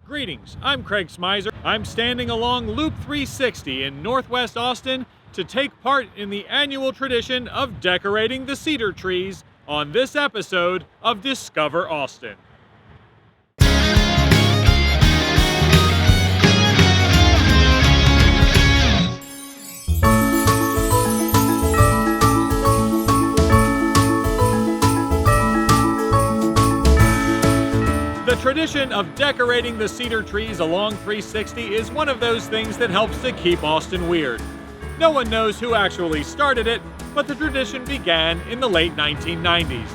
Greetings, I'm Craig Smyser. I'm standing along Loop 360 in Northwest Austin to take part in the annual tradition of decorating the Cedar Trees on this episode of Discover Austin. The tradition of decorating the cedar trees along 360 is one of those things that helps to keep Austin weird. No one knows who actually started it, but the tradition began in the late 1990s.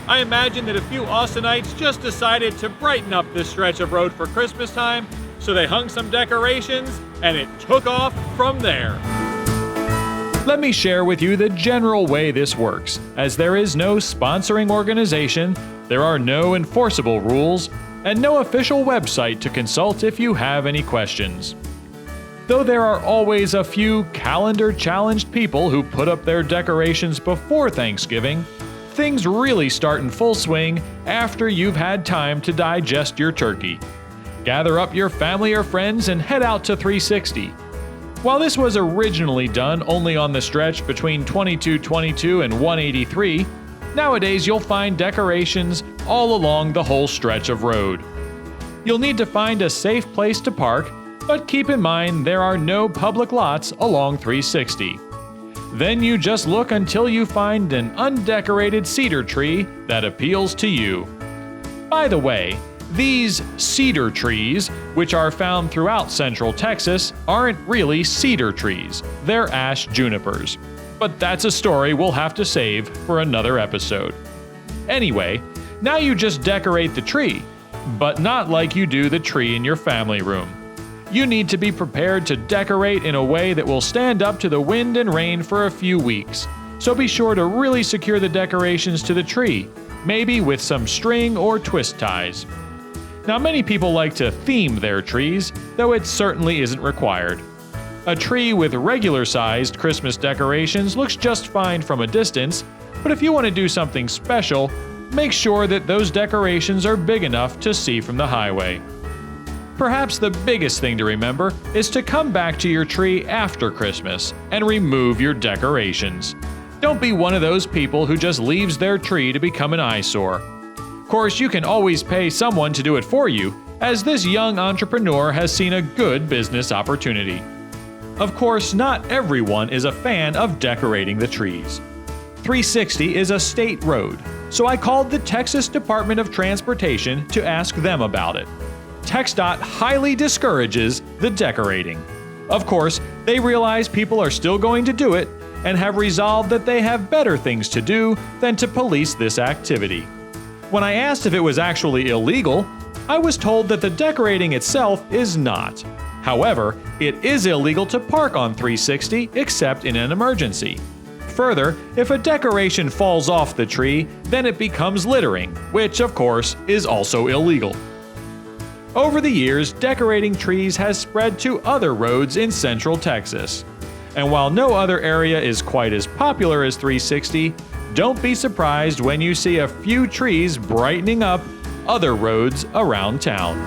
I imagine that a few Austinites just decided to brighten up this stretch of road for Christmas time, so they hung some decorations, and it took off from there. Let me share with you the general way this works, as there is no sponsoring organization, there are no enforceable rules, and no official website to consult if you have any questions. Though there are always a few calendar-challenged people who put up their decorations before Thanksgiving, things really start in full swing after you've had time to digest your turkey. Gather up your family or friends and head out to 360. While this was originally done only on the stretch between 2222 and 183, nowadays you'll find decorations all along the whole stretch of road. You'll need to find a safe place to park, but keep in mind there are no public lots along 360. Then you just look until you find an undecorated cedar tree that appeals to you. By the way, these cedar trees, which are found throughout central Texas, aren't really cedar trees, they're ash junipers. But that's a story we'll have to save for another episode. Anyway, now you just decorate the tree, but not like you do the tree in your family room. You need to be prepared to decorate in a way that will stand up to the wind and rain for a few weeks. So be sure to really secure the decorations to the tree, maybe with some string or twist ties. Now, many people like to theme their trees, though it certainly isn't required. A tree with regular-sized Christmas decorations looks just fine from a distance, but if you want to do something special, make sure that those decorations are big enough to see from the highway. Perhaps the biggest thing to remember is to come back to your tree after Christmas and remove your decorations. Don't be one of those people who just leaves their tree to become an eyesore. Of course, you can always pay someone to do it for you, as this young entrepreneur has seen a good business opportunity. Of course, not everyone is a fan of decorating the trees. 360 is a state road, so I called the Texas Department of Transportation to ask them about it. TxDot highly discourages the decorating. Of course, they realize people are still going to do it and have resolved that they have better things to do than to police this activity. When I asked if it was actually illegal, I was told that the decorating itself is not. However, it is illegal to park on 360 except in an emergency. Further, if a decoration falls off the tree, then it becomes littering, which of course is also illegal. Over the years, decorating trees has spread to other roads in central Texas. And while no other area is quite as popular as 360, don't be surprised when you see a few trees brightening up other roads around town.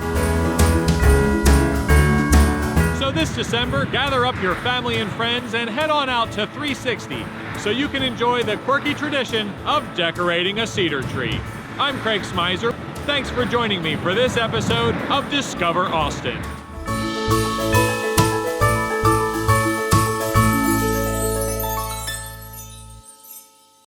So this December, gather up your family and friends and head on out to 360 so you can enjoy the quirky tradition of decorating a cedar tree. I'm Craig Smyser. Thanks for joining me for this episode of Discover Austin.